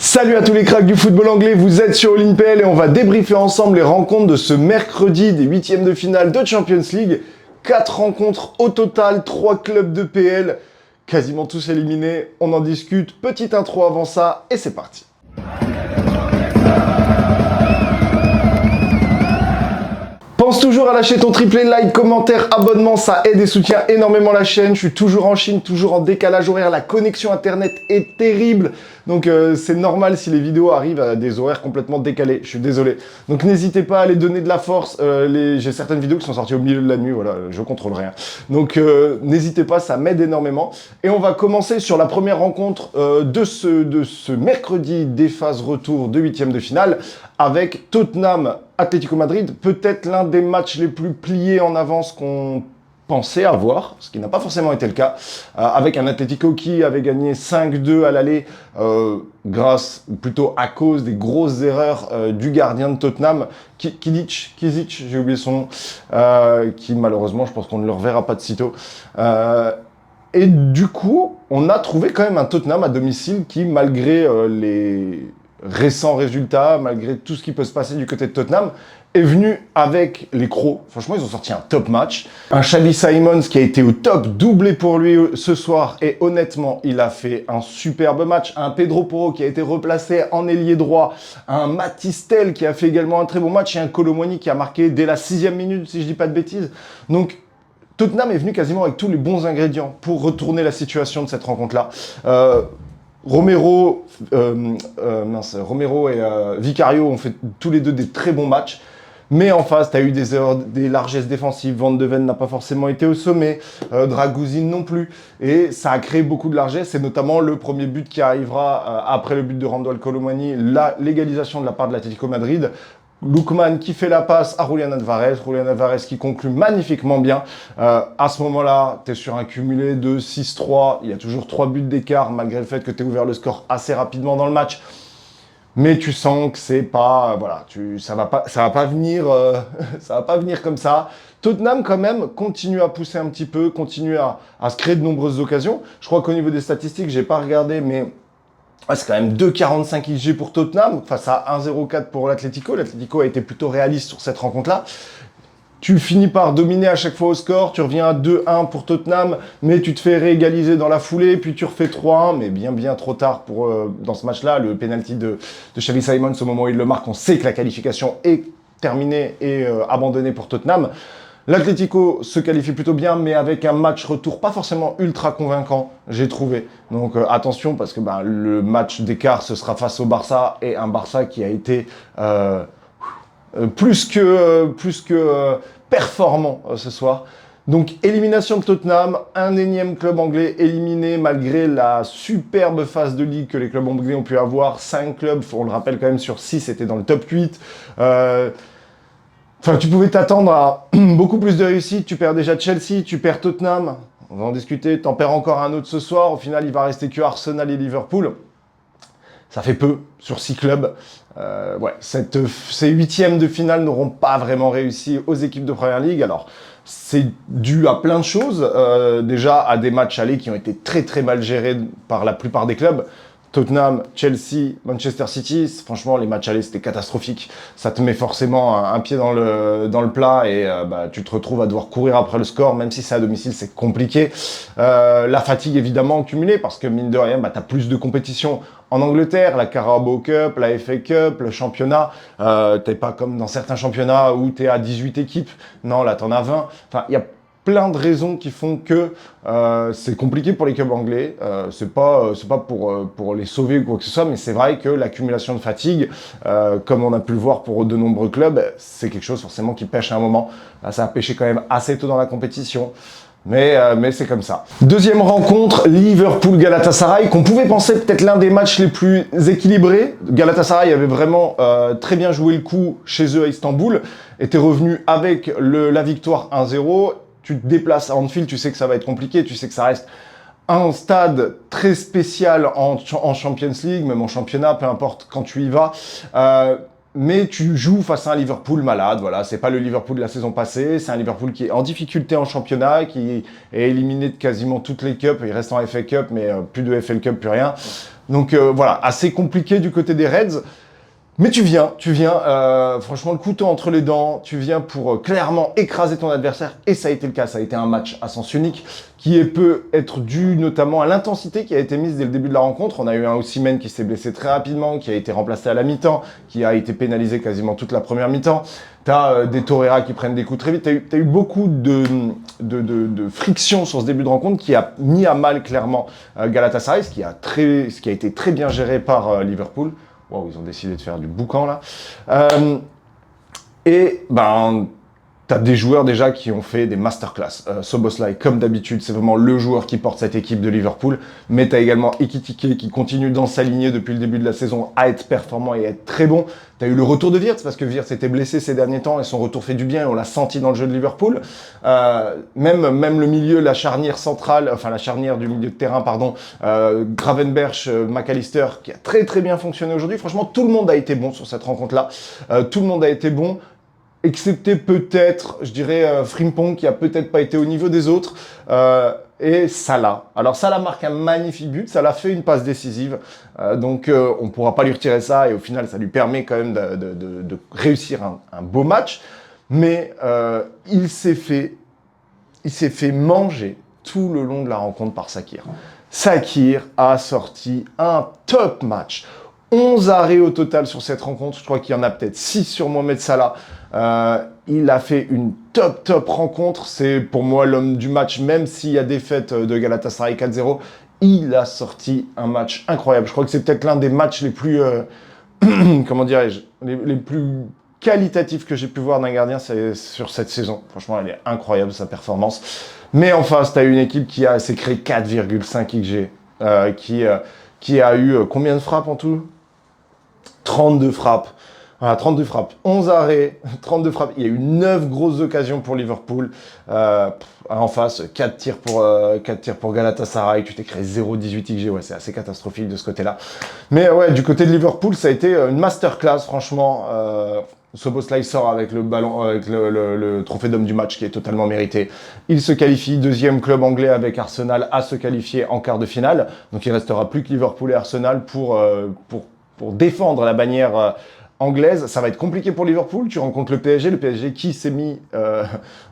Salut à tous les cracks du football anglais, vous êtes sur All-in-PL et on va débriefer ensemble les rencontres de ce mercredi des huitièmes de finale de Champions League. 4 rencontres au total, 3 clubs de PL, quasiment tous éliminés. On en discute, petite intro avant ça et c'est parti. Pense toujours à lâcher ton triplé, like, commentaire, abonnement, ça aide et soutient énormément la chaîne. Je suis toujours en Chine, toujours en décalage horaire, la connexion internet est terrible. Donc c'est normal si les vidéos arrivent à des horaires complètement décalés, je suis désolé. Donc n'hésitez pas à les donner de la force, j'ai certaines vidéos qui sont sorties au milieu de la nuit, voilà, je contrôle rien. Donc n'hésitez pas, ça m'aide énormément. Et on va commencer sur la première rencontre de ce mercredi des phases retour de huitièmes de finale avec Tottenham Atlético Madrid, peut-être l'un des matchs les plus pliés en avance qu'on pensait avoir, ce qui n'a pas forcément été le cas, avec un Atlético qui avait gagné 5-2 à l'aller grâce, ou plutôt à cause des grosses erreurs du gardien de Tottenham, Kizic, j'ai oublié son nom, qui malheureusement, je pense qu'on ne le reverra pas de sitôt. Et du coup, on a trouvé quand même un Tottenham à domicile qui, malgré les récents résultats, malgré tout ce qui peut se passer du côté de Tottenham, est venu avec les crocs. Franchement, ils ont sorti un top match. Un Xavi Simons qui a été au top, doublé pour lui ce soir. Et honnêtement, il a fait un superbe match. Un Pedro Porro qui a été replacé en ailier droit. Un Matistel qui a fait également un très bon match. Et un Kolo Muani qui a marqué dès la 6e minute, si je dis pas de bêtises. Donc, Tottenham est venu quasiment avec tous les bons ingrédients pour retourner la situation de cette rencontre-là. Romero et Vicario ont fait tous les deux des très bons matchs. Mais en face, tu as eu des erreurs, des largesses défensives. Van de Ven n'a pas forcément été au sommet. Dragouzin non plus. Et ça a créé beaucoup de largesses. Et notamment le premier but qui arrivera après le but de Randal Kolo Muani, l'égalisation de la part de l'Atlético Madrid. Lookman qui fait la passe à Julian Alvarez qui conclut magnifiquement bien. À ce moment-là, tu es sur un cumulé de 6-3. Il y a toujours 3 buts d'écart, malgré le fait que tu aies ouvert le score assez rapidement dans le match. Mais tu sens que c'est pas, voilà, ça va pas venir comme ça. Tottenham quand même continue à pousser un petit peu, continue à se créer de nombreuses occasions. Je crois qu'au niveau des statistiques, j'ai pas regardé, mais c'est quand même 2,45 XG pour Tottenham face à 1,04 pour l'Atlético. L'Atlético a été plutôt réaliste sur cette rencontre-là. Tu finis par dominer à chaque fois au score, tu reviens à 2-1 pour Tottenham, mais tu te fais réégaliser dans la foulée, puis tu refais 3-1, mais bien trop tard dans ce match-là. Le penalty de Xavi Simons, au moment où il le marque, on sait que la qualification est terminée et abandonnée pour Tottenham. L'Atlético se qualifie plutôt bien, mais avec un match retour pas forcément ultra convaincant, j'ai trouvé. Donc attention, parce que le match d'écart, ce sera face au Barça, et un Barça qui a été plus que performant ce soir. Donc élimination de Tottenham, un énième club anglais éliminé malgré la superbe phase de ligue que les clubs anglais ont pu avoir. 5 clubs, on le rappelle quand même, sur 6 étaient dans le top 8. Enfin, tu pouvais t'attendre à beaucoup plus de réussite. Tu perds déjà Chelsea, tu perds Tottenham. On va en discuter. T'en perds encore un autre ce soir. Au final, il va rester que Arsenal et Liverpool. Ça fait peu sur 6 clubs. Ces huitièmes de finale n'auront pas vraiment réussi aux équipes de Première Ligue. Alors, c'est dû à plein de choses. Déjà, à des matchs allés qui ont été très mal gérés par la plupart des clubs. Tottenham, Chelsea, Manchester City, franchement, les matchs allés, c'était catastrophique. Ça te met forcément un pied dans le plat et tu te retrouves à devoir courir après le score, même si c'est à domicile, c'est compliqué. La fatigue, évidemment, cumulée, parce que mine de rien, tu as plus de compétition en Angleterre, la Carabao Cup, la FA Cup, le championnat. T'es pas comme dans certains championnats où tu es à 18 équipes. Non, là, tu en as 20. Enfin, il y a plein de raisons qui font que c'est compliqué pour les clubs anglais. C'est pas pour les sauver ou quoi que ce soit, mais c'est vrai que l'accumulation de fatigue, comme on a pu le voir pour de nombreux clubs, c'est quelque chose forcément qui pêche à un moment. Là, ça a pêché quand même assez tôt dans la compétition. Mais c'est comme ça. Deuxième rencontre, Liverpool-Galatasaray, qu'on pouvait penser peut-être l'un des matchs les plus équilibrés. Galatasaray avait vraiment très bien joué le coup chez eux à Istanbul, était revenu avec la victoire 1-0. Tu te déplaces à Anfield, tu sais que ça va être compliqué, tu sais que ça reste un stade très spécial en Champions League, même en championnat, peu importe quand tu y vas. mais tu joues face à un Liverpool malade, voilà, c'est pas le Liverpool de la saison passée, c'est un Liverpool qui est en difficulté en championnat, qui est éliminé de quasiment toutes les cups, il reste en FA Cup, mais plus de FL Cup, plus rien. Donc voilà, assez compliqué du côté des Reds. Mais tu viens, franchement le couteau entre les dents, tu viens pour clairement écraser ton adversaire, et ça a été le cas, ça a été un match à sens unique, peut être dû notamment à l'intensité qui a été mise dès le début de la rencontre. On a eu un Osimhen qui s'est blessé très rapidement, qui a été remplacé à la mi-temps, qui a été pénalisé quasiment toute la première mi-temps. T'as des Torreira qui prennent des coups très vite, t'as eu beaucoup de friction sur ce début de rencontre qui a mis à mal clairement Galatasaray, ce qui a été très bien géré par Liverpool. Wow, ils ont décidé de faire du boucan là. T'as des joueurs déjà qui ont fait des masterclass. Szoboszlai, comme d'habitude, c'est vraiment le joueur qui porte cette équipe de Liverpool. Mais t'as également Ekitike qui continue dans sa lignée depuis le début de la saison à être performant et à être très bon. T'as eu le retour de Wirtz parce que Wirtz était blessé ces derniers temps et son retour fait du bien et on l'a senti dans le jeu de Liverpool. Même le milieu, la charnière centrale, enfin la charnière du milieu de terrain, pardon, Gravenberch, McAllister, qui a très très bien fonctionné aujourd'hui. Franchement, tout le monde a été bon sur cette rencontre-là. Tout le monde a été bon. Excepté peut-être, je dirais, Frimpong, qui a peut-être pas été au niveau des autres, et Salah. Alors Salah marque un magnifique but, Salah fait une passe décisive, donc on pourra pas lui retirer ça, et au final ça lui permet quand même de réussir un beau match, mais il s'est fait manger tout le long de la rencontre par Sakir. Sakir a sorti un top match. 11 arrêts au total sur cette rencontre. Je crois qu'il y en a peut-être 6 sur Mohamed Salah. Il a fait une top rencontre. C'est pour moi l'homme du match, même s'il y a défaite de Galatasaray 4-0. Il a sorti un match incroyable. Je crois que c'est peut-être l'un des matchs les plus, comment dirais-je, les plus qualitatifs que j'ai pu voir d'un gardien sur cette saison. Franchement, elle est incroyable, sa performance. Mais en face, tu as une équipe qui s'est créé 4,5 XG, qui a eu combien de frappes en tout ? 32 frappes. Voilà, 32 frappes. 11 arrêts, 32 frappes. Il y a eu 9 grosses occasions pour Liverpool. En face, 4 tirs pour Galatasaray. Tu t'es créé 0,18 XG. Ouais, c'est assez catastrophique de ce côté-là. Mais ouais, du côté de Liverpool, ça a été une masterclass, franchement. Szoboszlai sort avec le ballon, avec le trophée d'homme du match qui est totalement mérité. Il se qualifie, deuxième club anglais avec Arsenal à se qualifier en quart de finale. Donc il restera plus que Liverpool et Arsenal pour défendre la bannière anglaise. Ça va être compliqué pour Liverpool. Tu rencontres le PSG qui s'est mis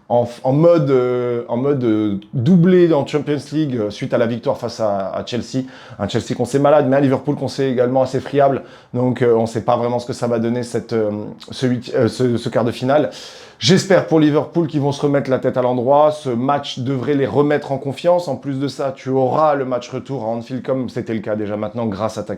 en mode doublé dans Champions League suite à la victoire face à Chelsea. Un Chelsea qu'on sait malade, mais un Liverpool qu'on sait également assez friable. Donc on ne sait pas vraiment ce que ça va donner ce quart de finale. J'espère pour Liverpool qu'ils vont se remettre la tête à l'endroit. Ce match devrait les remettre en confiance. En plus de ça, tu auras le match retour à Anfield comme c'était le cas déjà maintenant grâce à ta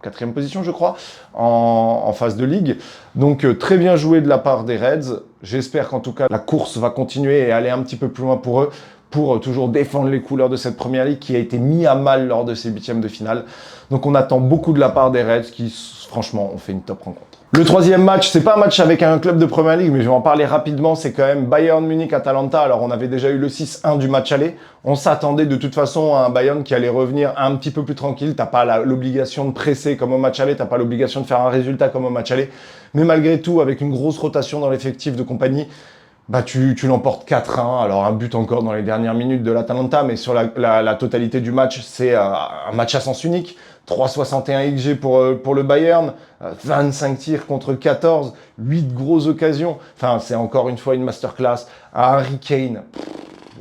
quatrième position, je crois, en phase de ligue. Donc très bien joué de la part des Reds. J'espère qu'en tout cas la course va continuer et aller un petit peu plus loin pour eux, pour toujours défendre les couleurs de cette première ligue qui a été mis à mal lors de ces huitièmes de finale. Donc on attend beaucoup de la part des Reds qui, franchement, ont fait une top rencontre. Le troisième match, c'est pas un match avec un club de Première Ligue, mais je vais en parler rapidement, c'est quand même Bayern Munich-Atalanta. Alors on avait déjà eu le 6-1 du match aller, on s'attendait de toute façon à un Bayern qui allait revenir un petit peu plus tranquille, t'as pas l'obligation de presser comme au match aller, t'as pas l'obligation de faire un résultat comme au match aller, mais malgré tout, avec une grosse rotation dans l'effectif de compagnie, bah tu l'emportes 4-1, alors un but encore dans les dernières minutes de l'Atalanta, mais sur la totalité du match, c'est un match à sens unique. 3,61 XG pour le Bayern, 25 tirs contre 14, 8 grosses occasions. Enfin, c'est encore une fois une masterclass. Harry Kane,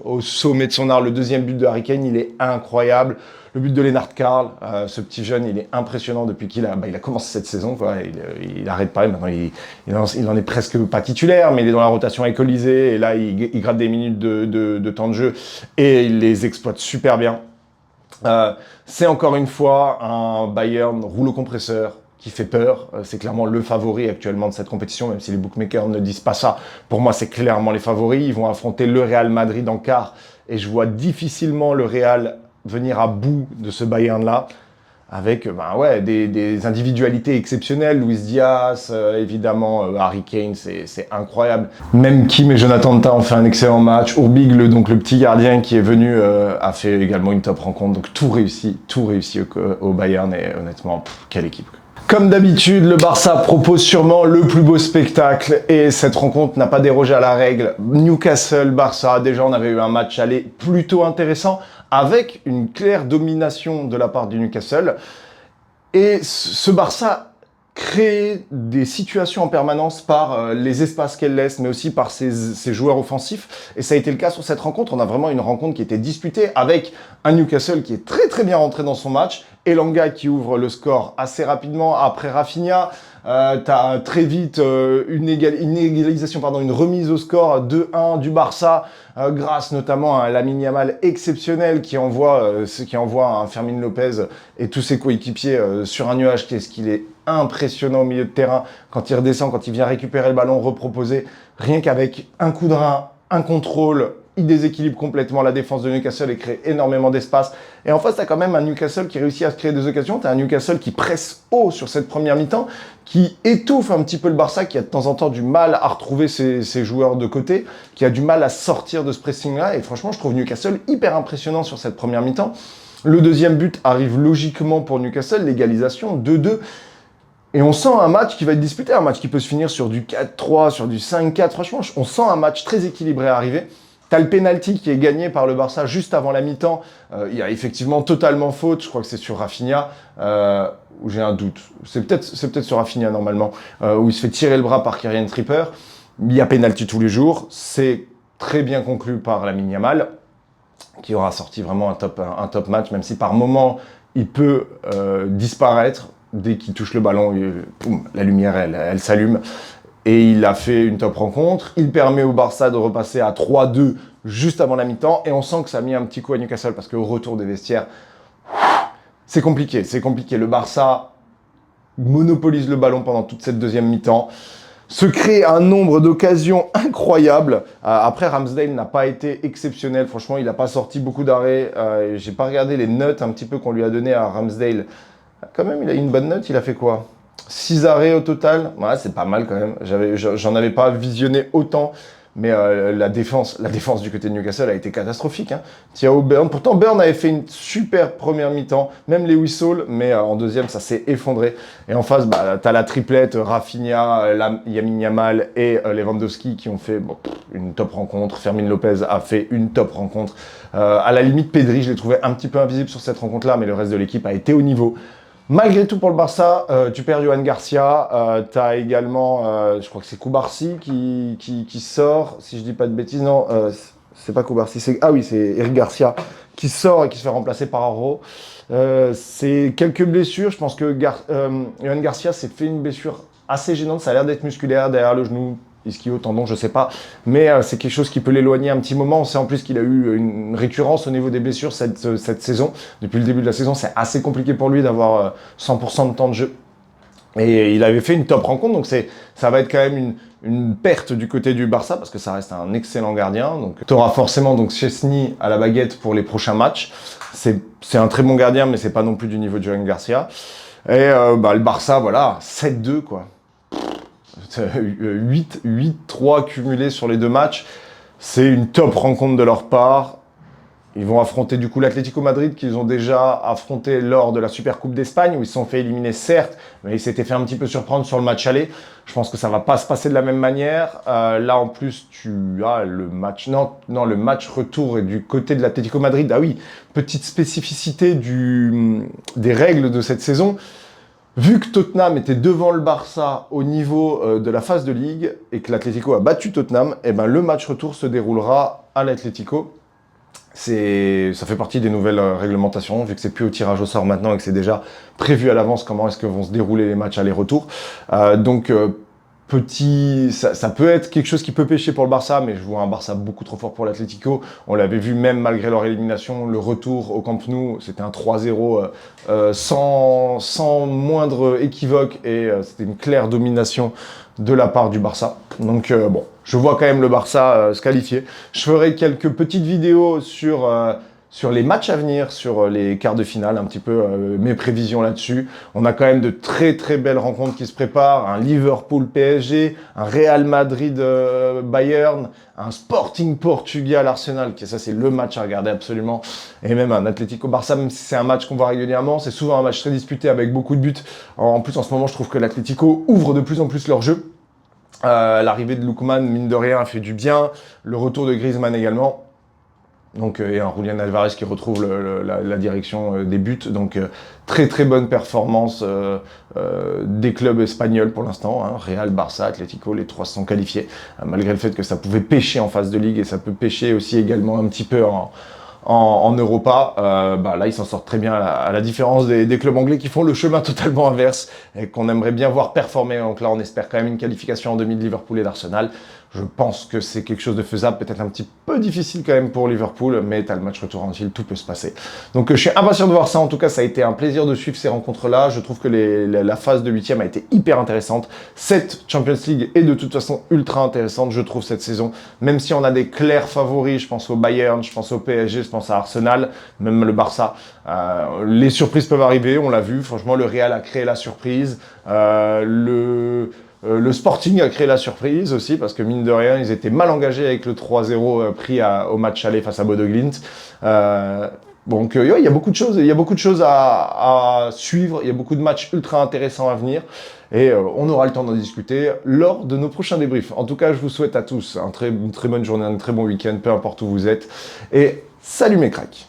au sommet de son art, le deuxième but de Harry Kane, il est incroyable. Le but de Lennart Karl, ce petit jeune, il est impressionnant depuis qu'il a commencé cette saison. Quoi. Il arrête pas, maintenant il en est presque pas titulaire, mais il est dans la rotation avec Olysée, et là il gratte des minutes de temps de jeu, et il les exploite super bien. C'est encore une fois un Bayern rouleau compresseur qui fait peur. C'est clairement le favori actuellement de cette compétition, même si les bookmakers ne disent pas ça. Pour moi, c'est clairement les favoris. Ils vont affronter le Real Madrid en quart, et je vois difficilement le Real venir à bout de ce Bayern-là, avec des individualités exceptionnelles. Luis Diaz, évidemment, Harry Kane, c'est incroyable. Même Kim et Jonathan Tah ont fait un excellent match. Urbig, donc le petit gardien qui est venu, a fait également une top rencontre. Donc tout réussi au Bayern, et honnêtement, quelle équipe. Comme d'habitude, le Barça propose sûrement le plus beau spectacle et cette rencontre n'a pas dérogé à la règle. Newcastle-Barça, déjà on avait eu un match aller plutôt intéressant avec une claire domination de la part du Newcastle. Et ce Barça crée des situations en permanence par les espaces qu'elle laisse, mais aussi par ses joueurs offensifs. Et ça a été le cas sur cette rencontre. On a vraiment une rencontre qui était disputée avec un Newcastle qui est très très bien rentré dans son match. Elanga qui ouvre le score assez rapidement après Rafinha. T'as très vite une égalisation, une remise au score 2-1 du Barça, grâce notamment à Lamine Yamal exceptionnel qui envoie un Fermin Lopez et tous ses coéquipiers sur un nuage. Qu'est-ce qu'il est impressionnant au milieu de terrain quand il redescend, quand il vient récupérer le ballon, reproposer, rien qu'avec un coup de rein, un contrôle, il déséquilibre complètement la défense de Newcastle et crée énormément d'espace. Et en face, tu as quand même un Newcastle qui réussit à se créer des occasions. Tu as un Newcastle qui presse haut sur cette première mi-temps, qui étouffe un petit peu le Barça, qui a de temps en temps du mal à retrouver ses joueurs de côté, qui a du mal à sortir de ce pressing-là. Et franchement, je trouve Newcastle hyper impressionnant sur cette première mi-temps. Le deuxième but arrive logiquement pour Newcastle, l'égalisation 2-2. Et on sent un match qui va être disputé, un match qui peut se finir sur du 4-3, sur du 5-4. Franchement, on sent un match très équilibré arriver. T'as le penalty qui est gagné par le Barça juste avant la mi-temps. Il y a effectivement totalement faute. Je crois que c'est sur Rafinha, où j'ai un doute. C'est peut-être sur Rafinha normalement, où il se fait tirer le bras par Kieran Trippier. Il y a penalty tous les jours. C'est très bien conclu par Lamine Yamal, qui aura sorti vraiment un top match, même si par moment il peut disparaître. Dès qu'il touche le ballon, boum, la lumière, elle s'allume. Et il a fait une top rencontre. Il permet au Barça de repasser à 3-2 juste avant la mi-temps. Et on sent que ça a mis un petit coup à Newcastle parce qu'au retour des vestiaires, c'est compliqué. C'est compliqué. Le Barça monopolise le ballon pendant toute cette deuxième mi-temps. Se crée un nombre d'occasions incroyables. Après, Ramsdale n'a pas été exceptionnel. Franchement, il n'a pas sorti beaucoup d'arrêts. J'ai pas regardé les notes un petit peu qu'on lui a donné à Ramsdale. Quand même, il a eu une bonne note. Il a fait quoi ? 6 arrêts au total. Ouais, c'est pas mal quand même. J'en avais pas visionné autant. Mais la défense du côté de Newcastle a été catastrophique. Hein. Thiago Burn. Pourtant, Burn avait fait une super première mi-temps. Même les whistles. Mais en deuxième, ça s'est effondré. Et en face, t'as la triplette Rafinha, Lamine Yamal et Lewandowski qui ont fait une top rencontre. Fermin Lopez a fait une top rencontre. À la limite, Pedri, je l'ai trouvé un petit peu invisible sur cette rencontre-là. Mais le reste de l'équipe a été au niveau. Malgré tout, pour le Barça, tu perds Yohan Garcia. Tu as également, je crois que c'est Koubarsi qui sort, si je dis pas de bêtises. Non, c'est pas Koubarsi. C'est Eric Garcia qui sort et qui se fait remplacer par Arro. C'est quelques blessures. Je pense que Yohan Garcia s'est fait une blessure assez gênante. Ça a l'air d'être musculaire derrière le genou. Ischio, tendon, je sais pas. Mais c'est quelque chose qui peut l'éloigner un petit moment. On sait en plus qu'il a eu une récurrence au niveau des blessures cette saison. Depuis le début de la saison, c'est assez compliqué pour lui d'avoir 100% de temps de jeu. Et il avait fait une top rencontre, donc ça va être quand même une perte du côté du Barça, parce que ça reste un excellent gardien. Donc tu auras forcément Szczesny à la baguette pour les prochains matchs. C'est un très bon gardien, mais c'est pas non plus du niveau de Yohan Garcia. Et le Barça, voilà, 7-2 quoi. 8-3 cumulés sur les deux matchs. C'est une top rencontre de leur part. Ils vont affronter du coup l'Atlético Madrid qu'ils ont déjà affronté lors de la Supercoupe d'Espagne où ils se sont fait éliminer certes, mais ils s'étaient fait un petit peu surprendre sur le match aller. Je pense que ça va pas se passer de la même manière. Là en plus tu as le match le match retour est du côté de l'Atlético Madrid. Ah oui, petite spécificité des règles de cette saison. Vu que Tottenham était devant le Barça au niveau de la phase de ligue et que l'Atlético a battu Tottenham, le match retour se déroulera à l'Atlético. Ça fait partie des nouvelles réglementations, vu que c'est plus au tirage au sort maintenant et que c'est déjà prévu à l'avance comment est-ce que vont se dérouler les matchs aller-retour. Ça peut être quelque chose qui peut pêcher pour le Barça, mais je vois un Barça beaucoup trop fort pour l'Atlético. On l'avait vu même malgré leur élimination, le retour au Camp Nou, c'était un 3-0 sans moindre équivoque et c'était une claire domination de la part du Barça. Donc je vois quand même le Barça se qualifier. Je ferai quelques petites vidéos sur sur les matchs à venir, sur les quarts de finale, un petit peu mes prévisions là-dessus. On a quand même de très très belles rencontres qui se préparent. Un Liverpool-PSG, un Real Madrid-Bayern, un Sporting Portugal-Arsenal, ça c'est le match à regarder absolument. Et même un Atlético-Barça, même si c'est un match qu'on voit régulièrement, c'est souvent un match très disputé avec beaucoup de buts. En plus, en ce moment, je trouve que l'Atlético ouvre de plus en plus leur jeu. L'arrivée de Lookman, mine de rien, a fait du bien. Le retour de Griezmann également. Donc, et un Julián Alvarez qui retrouve la direction des buts. Donc, très très bonne performance des clubs espagnols pour l'instant. Hein. Real, Barça, Atlético, les trois se sont qualifiés. Malgré le fait que ça pouvait pêcher en phase de ligue et ça peut pêcher aussi également un petit peu en Europa, là ils s'en sortent très bien à la différence des clubs anglais qui font le chemin totalement inverse et qu'on aimerait bien voir performer. Donc là on espère quand même une qualification en demi de Liverpool et d'Arsenal. Je pense que c'est quelque chose de faisable, peut-être un petit peu difficile quand même pour Liverpool, mais t'as le match retour en Anfield, tout peut se passer. Donc je suis impatient de voir ça, en tout cas ça a été un plaisir de suivre ces rencontres-là. Je trouve que la phase de 8e a été hyper intéressante. Cette Champions League est de toute façon ultra intéressante, je trouve, cette saison. Même si on a des clairs favoris, je pense au Bayern, je pense au PSG, je pense à Arsenal, même le Barça. Les surprises peuvent arriver, on l'a vu, franchement le Real a créé la surprise. Le Sporting a créé la surprise aussi, parce que mine de rien, ils étaient mal engagés avec le 3-0 pris au match aller face à Bodo Glimt. Donc il y a beaucoup de choses, à suivre, il y a beaucoup de matchs ultra intéressants à venir, et on aura le temps d'en discuter lors de nos prochains débriefs. En tout cas, je vous souhaite à tous une très bonne journée, un très bon week-end, peu importe où vous êtes, et salut mes cracks!